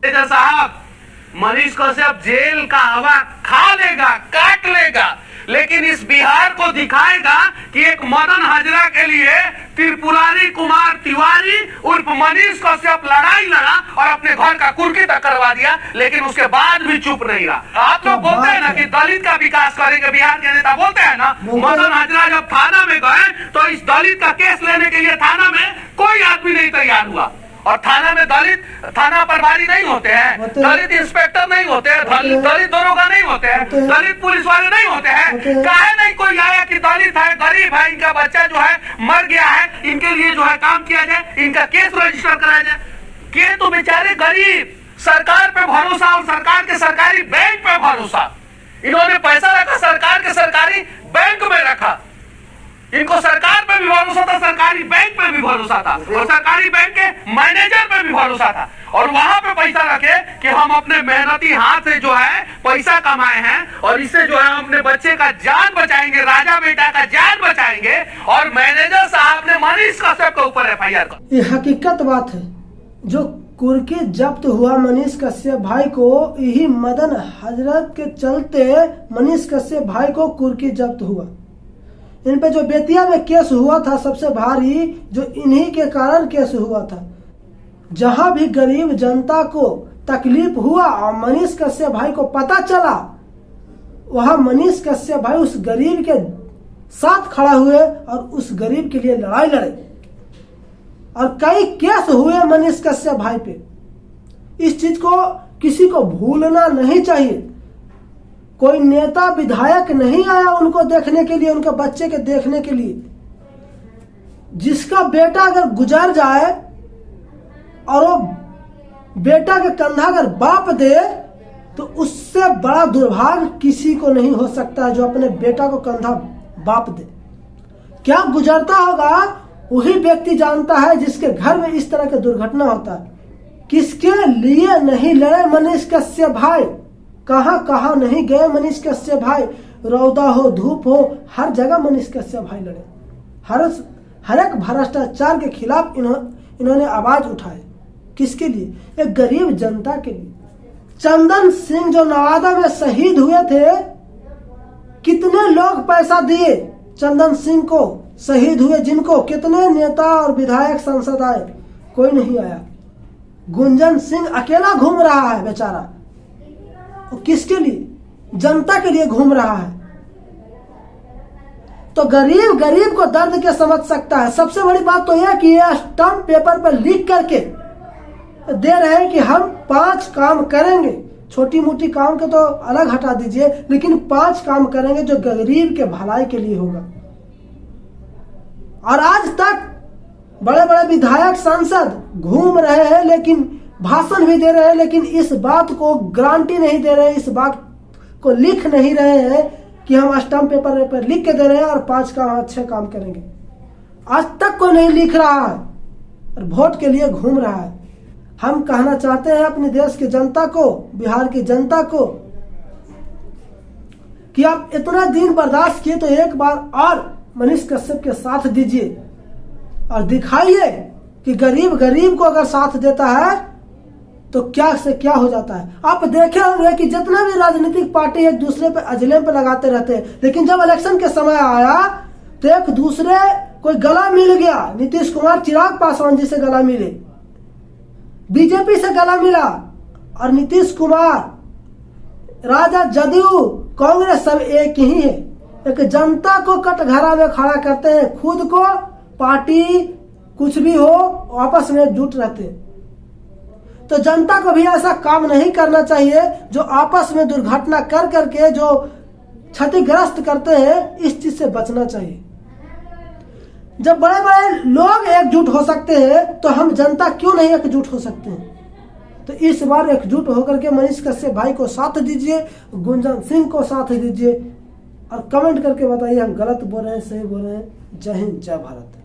साहब, मनीष कश्यप जेल का हवा खा लेगा, काट लेगा, लेकिन इस बिहार को दिखाएगा कि एक मदन हाजरा के लिए त्रिपुरारी कुमार तिवारी उर्फ मनीष कश्यप लड़ाई लड़ा और अपने घर का कुर्की तक करवा दिया, लेकिन उसके बाद भी चुप नहीं रहा। आप लोग बोलते हैं ना कि दलित का विकास करेंगे, बिहार के नेता बोलते हैं ना। मदन हाजरा जब थाना में गए तो इस दलित का केस लेने के लिए थाना में कोई आदमी नहीं तैयार हुआ, और थाना में दलित थाना प्रभारी नहीं होते हैं, दलित इंस्पेक्टर नहीं होते हैं, दलित दरोगा नहीं होते हैं, दलित पुलिस वाले नहीं होते हैं। काहे नहीं कोई आया कि दलित है, गरीब है, इनका बच्चा जो है मर गया है, इनके लिए जो है काम किया जाए, इनका केस रजिस्टर कराया जाए। के तो बेचारे गरीब, सरकार पे भरोसा और सरकार के सरकारी बैंक पे भरोसा, इन्होंने पैसा रखा सरकार के सरकारी बैंक में रखा। इनको सरकार पे भी भरोसा था, सरकारी बैंक पे भी भरोसा था, और सरकारी बैंक के मैनेजर पे भी भरोसा था, और वहां पे पैसा रखे कि हम अपने मेहनती हाथ से जो है पैसा कमाए हैं और इससे जो है हम अपने बच्चे का जान बचाएंगे, राजा बेटा का जान बचाएंगे, और मैनेजर साहब ने मनीष कश्यप के ऊपर FIR कर। ये हकीकत बात है। जो कुर्की जब्त हुआ मनीष कश्यप भाई को, यही मदन हजरत के चलते मनीष कश्यप भाई को कुर्की जब्त हुआ। इन पे जो बेतिया में केस हुआ था सबसे भारी, जो इन्हीं के कारण केस हुआ था। जहां भी गरीब जनता को तकलीफ हुआ और मनीष कश्यप भाई को पता चला, वहां मनीष कश्यप भाई उस गरीब के साथ खड़ा हुए और उस गरीब के लिए लड़ाई लड़े, और कई केस हुए मनीष कश्यप भाई पे। इस चीज को किसी को भूलना नहीं चाहिए। कोई नेता विधायक नहीं आया उनको देखने के लिए, उनके बच्चे के देखने के लिए। जिसका बेटा अगर गुजर जाए और वो बेटा के कंधा अगर बाप दे, तो उससे बड़ा दुर्भाग्य किसी को नहीं हो सकता है जो अपने बेटा को कंधा बाप दे। क्या गुजरता होगा वही व्यक्ति जानता है जिसके घर में इस तरह की दुर्घटना होता है। किसके लिए नहीं लड़े मनीष कश्यप भाई, कहां कहां नहीं गए मनीष कश्यप भाई। रौदा हो, धूप हो, हर जगह मनीष कश्यप भाई लड़े। हर एक भ्रष्टाचार के खिलाफ इन्होंने आवाज उठाए। किसके लिए? एक गरीब जनता के लिए। चंदन सिंह जो नवादा में शहीद हुए थे, कितने लोग पैसा दिए चंदन सिंह को शहीद हुए, जिनको कितने नेता और विधायक सांसद आए, कोई नहीं आया। गुंजन सिंह अकेला घूम रहा है बेचारा। किसके लिए? जनता के लिए घूम रहा है। तो गरीब को दर्द क्या समझ सकता है। सबसे बड़ी बात तो यह कि ये स्टंप पेपर पर लिख करके दे रहे हैं कि हम 5 काम करेंगे। छोटी मोटी काम के तो अलग हटा दीजिए, लेकिन 5 काम करेंगे जो गरीब के भलाई के लिए होगा। और आज तक बड़े बड़े विधायक सांसद घूम रहे हैं, लेकिन भाषण भी दे रहे हैं, लेकिन इस बात को गारंटी नहीं दे रहे हैं, इस बात को लिख नहीं रहे हैं कि हम स्टंप पेपर पर लिख के दे रहे हैं और 5 काम अच्छे काम करेंगे। आज तक कोई नहीं लिख रहा है और वोट के लिए घूम रहा है। हम कहना चाहते हैं अपने देश की जनता को, बिहार की जनता को, कि आप इतना दिन बर्दाश्त किए तो एक बार और मनीष कश्यप के साथ दीजिए और दिखाइए कि गरीब को अगर साथ देता है तो क्या से क्या हो जाता है। आप देखे होंगे कि जितना भी राजनीतिक पार्टी एक दूसरे पे अजलेम पे लगाते रहते हैं, लेकिन जब इलेक्शन के समय आया तो एक दूसरे कोई गला मिल गया। नीतीश कुमार चिराग पासवान जी से गला मिले, बीजेपी से गला मिला, और नीतीश कुमार राजा जदयू कांग्रेस सब एक ही है। एक जनता को कटघरा में खड़ा करते हैं, खुद को पार्टी कुछ भी हो आपस में एकजुट रहते हैं। तो जनता को भी ऐसा काम नहीं करना चाहिए जो आपस में दुर्घटना कर करके जो क्षतिग्रस्त करते हैं। इस चीज से बचना चाहिए। जब बड़े बड़े लोग एकजुट हो सकते हैं तो हम जनता क्यों नहीं एकजुट हो सकते हैं। तो इस बार एकजुट होकर के मनीष कश्यप भाई को साथ दीजिए, गुंजन सिंह को साथ दीजिए, और कमेंट करके बताइए हम गलत बोल रहे हैं, सही बोल रहे हैं। जय हिंद, जय भारत।